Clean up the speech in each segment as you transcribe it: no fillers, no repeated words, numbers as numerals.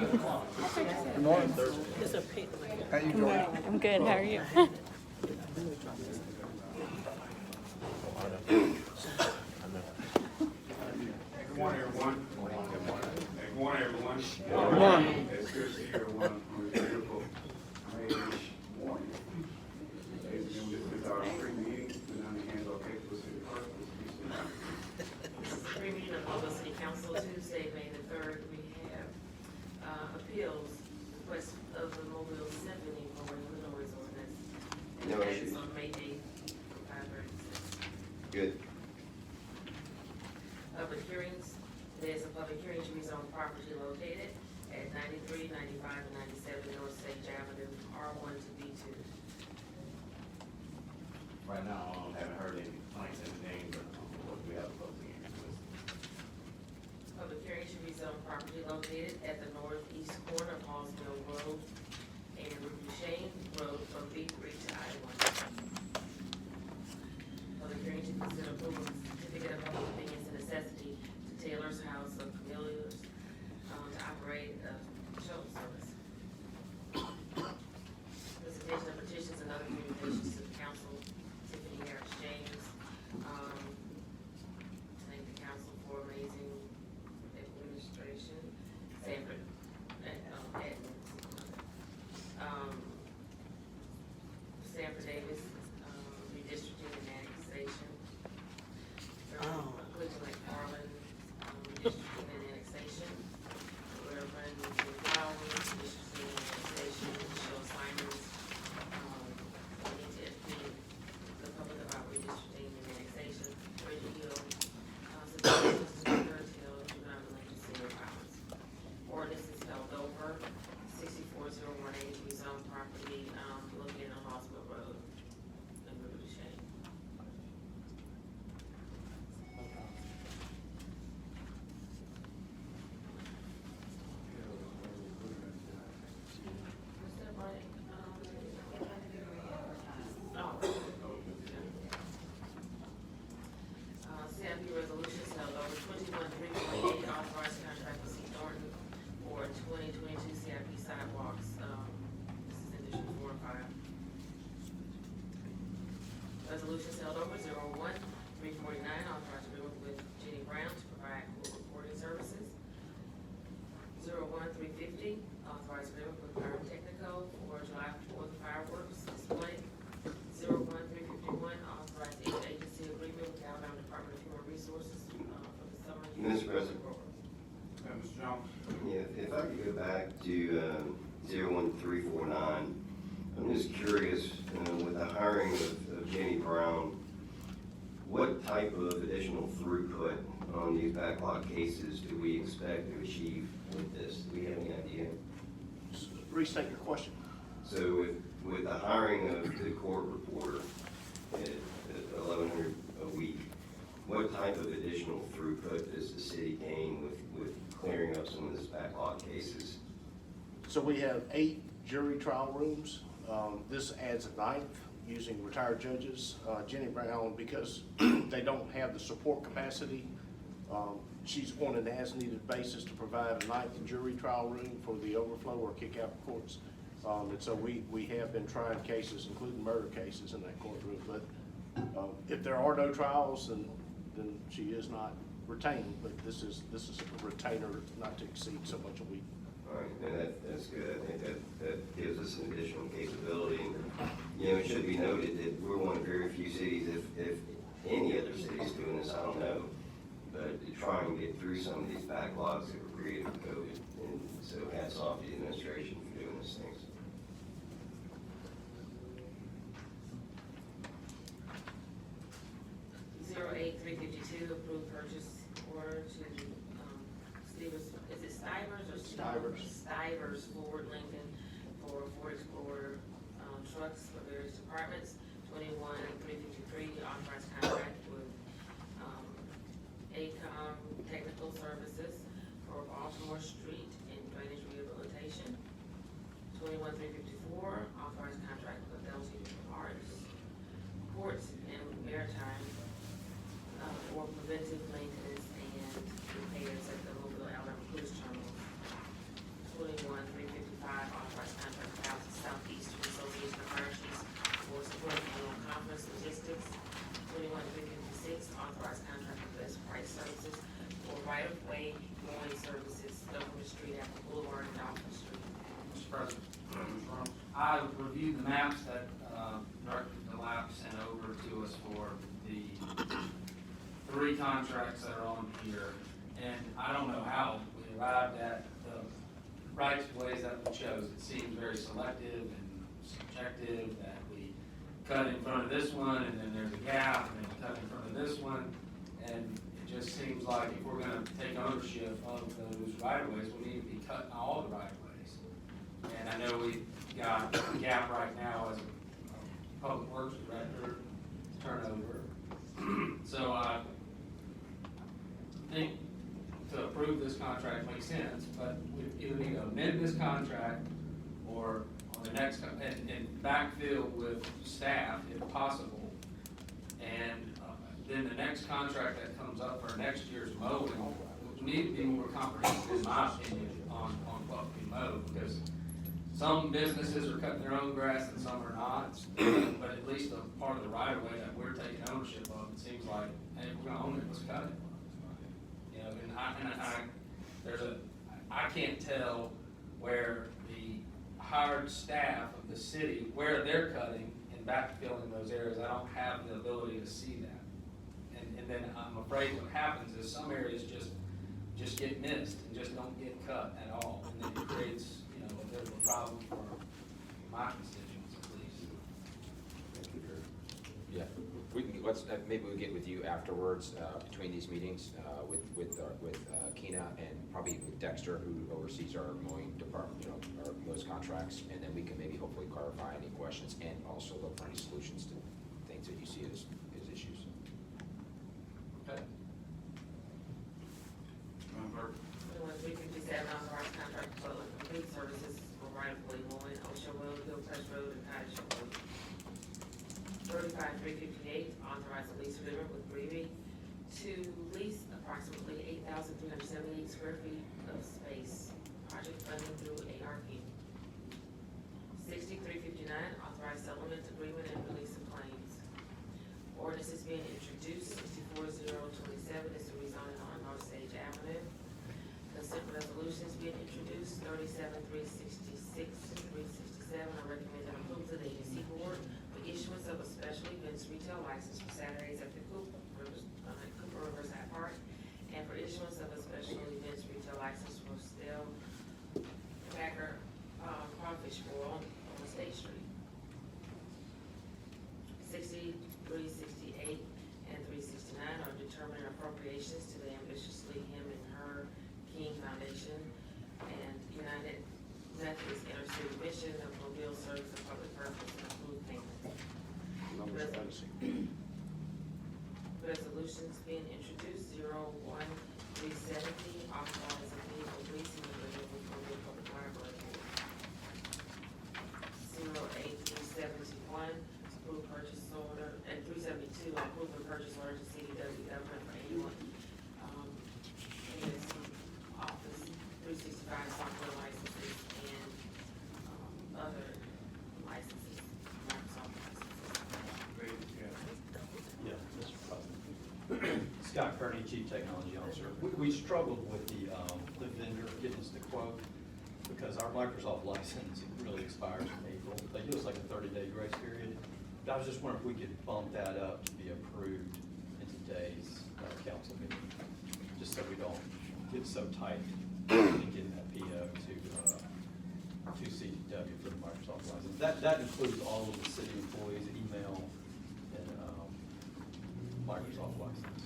Good morning. How you doing? I'm good. How are you? Good morning, everyone. Good morning, everyone. Good morning. It's good to see everyone on this beautiful May-ish morning. Ladies and gentlemen, this is our spring meeting. Put down the hands, okay, for the city clerk. Please stand up. Spring meeting of Louisville City Council, Tuesday, May the 3rd. We have appeals, request of the Mobile Symphony for the noise ordinance. And No that is issues. on May 8th, 5:36. Good. Public hearings, there's a public hearing to rezone property located at 93, 95, and 97 North Sage Avenue, R1 to B2. Right now, haven't heard any complaints, anything, but we have a public hearing. Public hearing to rezone property located at the northeast corner of Hallsville Road and Shane Road from B3 to I1. Public hearing to consider approval of certificate of public convenience and necessity to Taylor's House of Camellias to operate a shuttle service. Presentation of petitions and other communications to the council, Tiffany Harris James. Thank the council for amazing administration. Sanford, Edmonds. Sanford Davis, redistricting and annexation. Clinton Lake Harlan, redistricting and annexation. Reverend Flowers, redistricting and annexation. Michelle Simons, we need to educate the public about redistricting and annexation. Reggie Hill, suggestions to curtail juvenile delinquency and violence. Ordinance is held over, 64018, rezone property, located on Hallsville Road, in River Shane. What's that, Brian? CIP resolutions held over 21-348, authorized contract with C. Thornton for 2022 CIP sidewalks. This is edition 4 and 5. Resolutions held over 01-349, authorized agreement with Jenny Brown to provide court reporting services. 01-350, authorized agreement with Byron Technico for July 4th fireworks display. 01-351, authorized agency agreement with Alabama Department of Human Resources for the summer. Mr. President. Mr. Jones. Yeah, if I could go back to 01349, I'm just curious, with the hiring of Jenny Brown, what type of additional throughput on these backlog cases do we expect to achieve with this? Do we have any idea? Restate your question. So with the hiring of the court reporter at $1,100 a week, what type of additional throughput does the city gain with clearing up some of this backlog cases? So we have 8 jury trial rooms. This adds a 9th using retired judges. Jenny Brown, because they don't have the support capacity, she's on an as-needed basis to provide a 9th jury trial room for the overflow or kick-out courts. And so we have been trying cases, including murder cases, in that courtroom. But if there are no trials, then she is not retained. But this is a retainer not to exceed so much a week. All right, and that's good. I think that gives us an additional capability. And, it should be noted that we're one of very few cities, if any other city's doing this, I don't know, but to try and get through some of these backlogs that were created with COVID. And so hats off to the administration for doing these things. Approved purchase order to Stivers, is it Stivers or Stivers. Stivers Ford Lincoln for Ford Explorer trucks for various departments. 21-353, authorized contract with ACOM Technical Services for Baltimore Street and drainage rehabilitation. 21-354, authorized contract with Delta Arts, Ports and Maritime for preventive maintenance and repairs at the Mobile Alabama Cruise Terminal. 21-355, Boulevard and Dolphin Street. Mr. President, I reviewed the maps that Director DeLapp sent over to us for the 3 contracts that are on here, and I don't know how we arrived at the rights of ways that we chose. It seems very selective and subjective, that we cut in front of this one, and then there's a gap, and then we cut in front of this one, and it just seems like if we're gonna take ownership of those right of ways, we need to be cutting all the right of ways. And I know we've got a gap right now as a public works director turnover. So I think to approve this contract makes sense, but we either need to amend this contract or on the next, and backfill with staff if possible. And then the next contract that comes up for next year's mowing, we need to be more comprehensive, in my opinion, on what we mow, because some businesses are cutting their own grass and some are not, but at least a part of the right of way that we're taking ownership of, it seems like, hey, if we're gonna own it, let's cut it. You know, I can't tell where the hired staff of the city, where they're cutting and backfilling those areas. I don't have the ability to see that. And then I'm afraid what happens is some areas just get missed and just don't get cut at all. And then it creates, you know, a bit of a problem for my constituents at least. Yeah, we can, maybe we'll get with you afterwards, between these meetings, with Keena and probably with Dexter, who oversees our mowing department, you know, our most contracts, and then we can maybe hopefully clarify any questions and also look for any solutions to things that you see as issues. Okay. Clerk. 357, authorized contract for public complete services for right-of-way mowing, Ocean Road, Hillcrest Road, and Cottage Road. 358, authorized a lease agreement with Breeby to lease approximately 8,378 square feet of space, project funding through ARP. 359, authorized settlement agreement and release of claims. Ordinance is being introduced, 64027 is the rezoning on North Sage Avenue. Consent resolutions being introduced, 36366 to 367, are recommended approval to the agency board for issuance of a special events retail license for Saturdays at the Cooper Riverside Park, and for issuance of a special events retail license for Stell Packer Crawfish Boil on State Street. 6368 and 369 are determining appropriations to the Ambitiously Him and Her King Foundation and United Methodist Intercity Mission of Mobile Service of Public Purpose and approve payment. Resolutions being introduced, 01370, authorizing vehicle leasing agreement with Mobile Public Library Board. 08371, approve purchase order, and 372, approve the purchase order to CDW government for anyone. Office 365 software licenses and other licenses, Microsoft licenses. Yeah, Mr. President. Scott Kearney, Chief Technology Officer. We struggled with the vendor getting us the quote because our Microsoft license really expires in April. They give us like a 30-day grace period. But I was just wondering if we could bump that up to be approved in today's council meeting, just so we don't get so tight in getting that PO to CDW for the Microsoft license. That includes all of the city employees, email, and Microsoft license.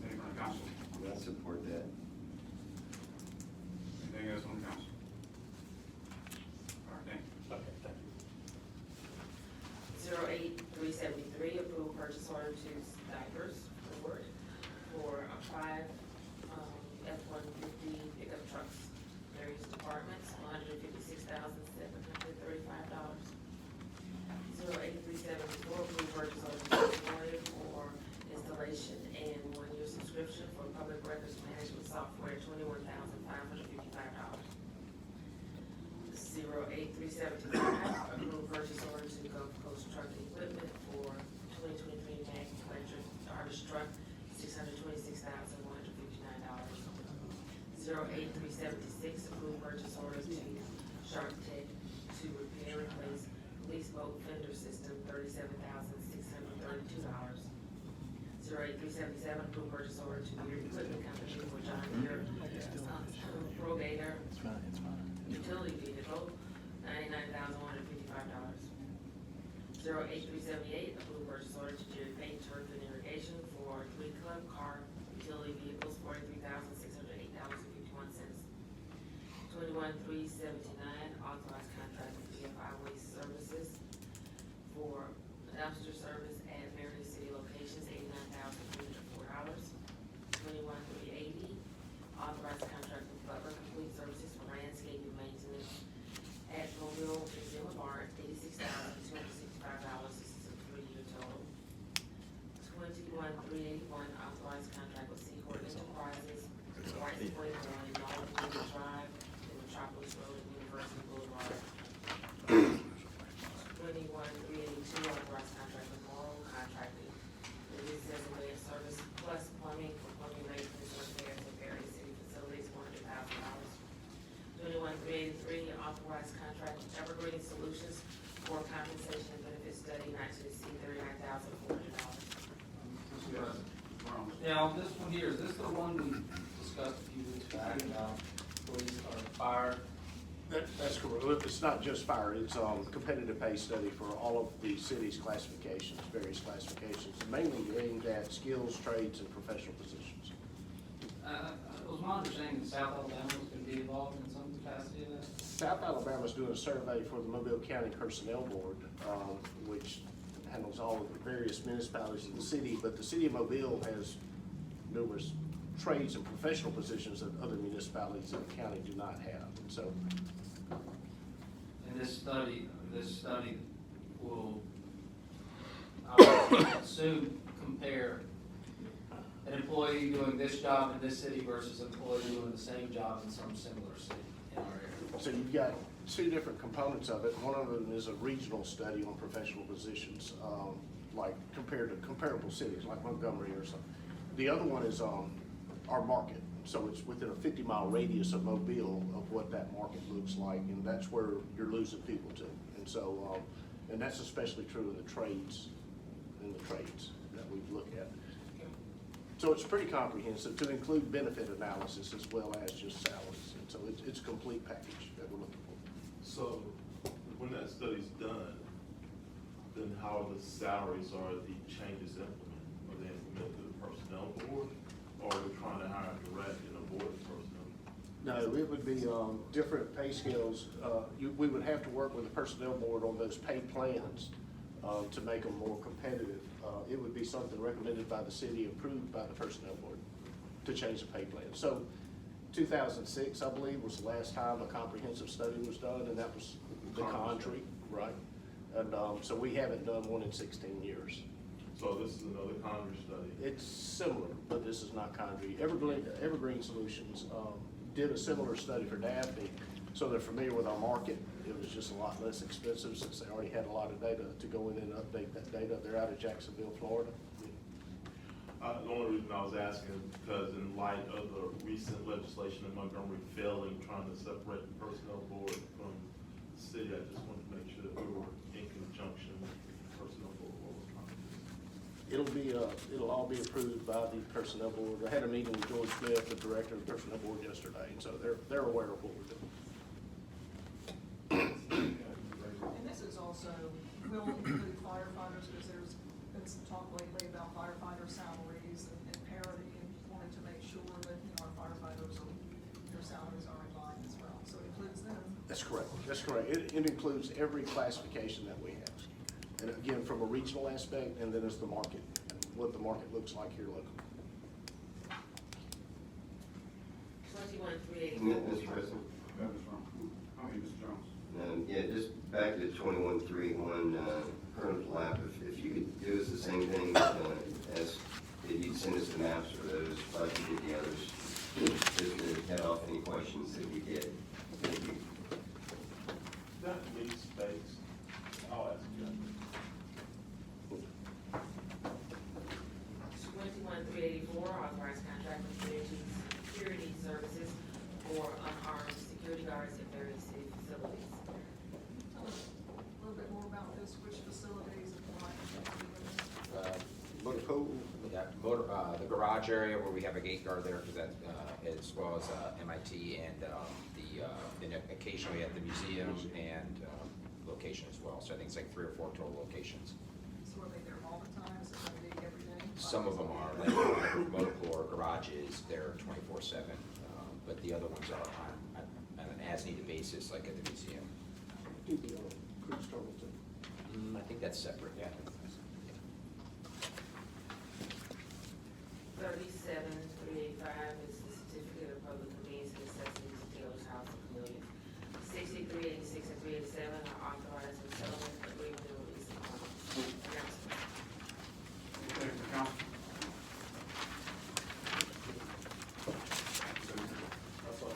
Anything from council? I support that. Anything else from council? All right, thank you. Okay, thank you. 08373, approve purchase order to Divers Ford for 5 F-150 pickup trucks, various departments, $156,735. 08374, approve purchase order to Warrior for installation and 1-year subscription for public records management software, $21,555. 08375, approve purchase order to Gulf Coast Truck Equipment for 2023 Mack electric garbage truck, $626,159. 08376, 08376, approve purchase orders to Sharp Tech to repair and replace police boat fender system, $37,632. 08377, approve purchase order to Beard Equipment Company for John Deere Rogator utility vehicle, $99,155. 08378, approve purchase order to Jerry Payne Turf and Irrigation for 3 club car utility vehicles, $43,608.51. 21379, authorized contract with GFI Waste Services for dumpster service at various city locations, $89,304. 21380, authorized contract with Butler Complete Services for landscaping maintenance at Mobile Museum of Art, $86,265. This is a 3-year total. 21381, authorized contract with Seahort Enterprises, White Point One, North River Drive, and Metropolis Road and University Boulevard. 21382, authorized contract with Moral Contracting, for this designated service plus plumbing for plumbing maintenance and repairs at various city facilities, $100,000. 21383, authorized contract with Evergreen Solutions for compensation and benefit study not to exceed $39,400. Yeah, on this one here, is this the one we discussed a few weeks back about police or fire? That's correct. It's not just fire, it's competitive pay study for all of the city's classifications, various classifications, mainly aimed at skills, trades, and professional positions. It was my understanding that South Alabama was going to be involved in some capacity of that. South Alabama's doing a survey for the Mobile County Personnel Board, which handles all of the various municipalities in the city, but the city of Mobile has numerous trades and professional positions that other municipalities in the county do not have. And so And this study will, I would assume, compare an employee doing this job in this city versus an employee doing the same job in some similar city in our area. So you've got 2 different components of it. One of them is a regional study on professional positions, like compared to comparable cities like Montgomery or something. The other one is our market. So it's within a 50-mile radius of Mobile of what that market looks like, and that's where you're losing people to. And so, and that's especially true in the trades that we look at. So it's pretty comprehensive to include benefit analysis as well as just salaries. And so it's a complete package that we're looking for. So when that study's done, then how are the salaries or the changes implemented? Are they implemented to the personnel board, or are we trying to hire direct and avoid the personnel? No, it would be different pay scales. We would have to work with the personnel board on those pay plans to make them more competitive. It would be something recommended by the city, approved by the personnel board to change the pay plan. So 2006, I believe, was the last time a comprehensive study was done, and that was the country, right? And so we haven't done one in 16 years. So this is another Congress study. It's similar, but this is not Condrey. Evergreen Solutions did a similar study for Daphne, so they're familiar with our market. It was just a lot less expensive since they already had a lot of data to go in and update that data. They're out of Jacksonville, Florida. The only reason I was asking is because in light of the recent legislation in Montgomery failing, trying to separate the personnel board from the city, I just wanted to make sure that we were in conjunction with the personnel board. It'll all be approved by the personnel board. I had a meeting with George Smith, the director of the personnel board, yesterday, and so they're aware of what we're doing. And this is also, will include firefighters, because there's been some talk lately about firefighter salaries and parity, and wanting to make sure that, our firefighters, their salaries are in line as well. So it includes them. That's correct. That's correct. It includes every classification that we have. And again, from a regional aspect, and then as the market, what the market looks like here locally. 21384. Mr. President? Mr. Jones. Yeah, just back to 2131, Colonel Lap, if you could do us the same thing as if you'd send us the maps for those, like you did the others, just to head off any questions that we get. Thank you. That lease space, I'll ask you. 21384, authorized contract with Community Security Services unarmed security guards at various city facilities. Tell us a little bit more about this, which facilities and why. Motor pool. The garage area where we have a gate guard there, because that, as well as MIT and then occasionally at the museum and location as well. So I think it's like 3 or 4 total locations. So are they there all the time? Is it gonna be every day? Some of them are, like motor pool garages, they're 24/7, but the other ones are on an as-needed basis, like at the museum. Do the cruise terminal too. I think that's separate, yeah. 37385 is the certificate of public convenience and necessities of Taylor's House of Millions. 6386 and 387 are authorized in settlement agreement and release of funds. Announcements. Thank you, council. That's all.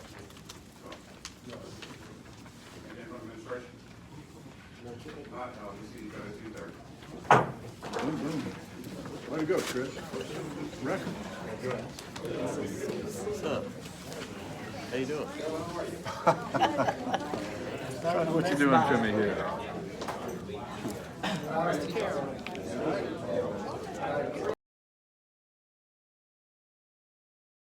Anything from administration? Not, we see each other at 2:30. Way to go, Chris. Record. What's up? How you doing? What you doing to me here?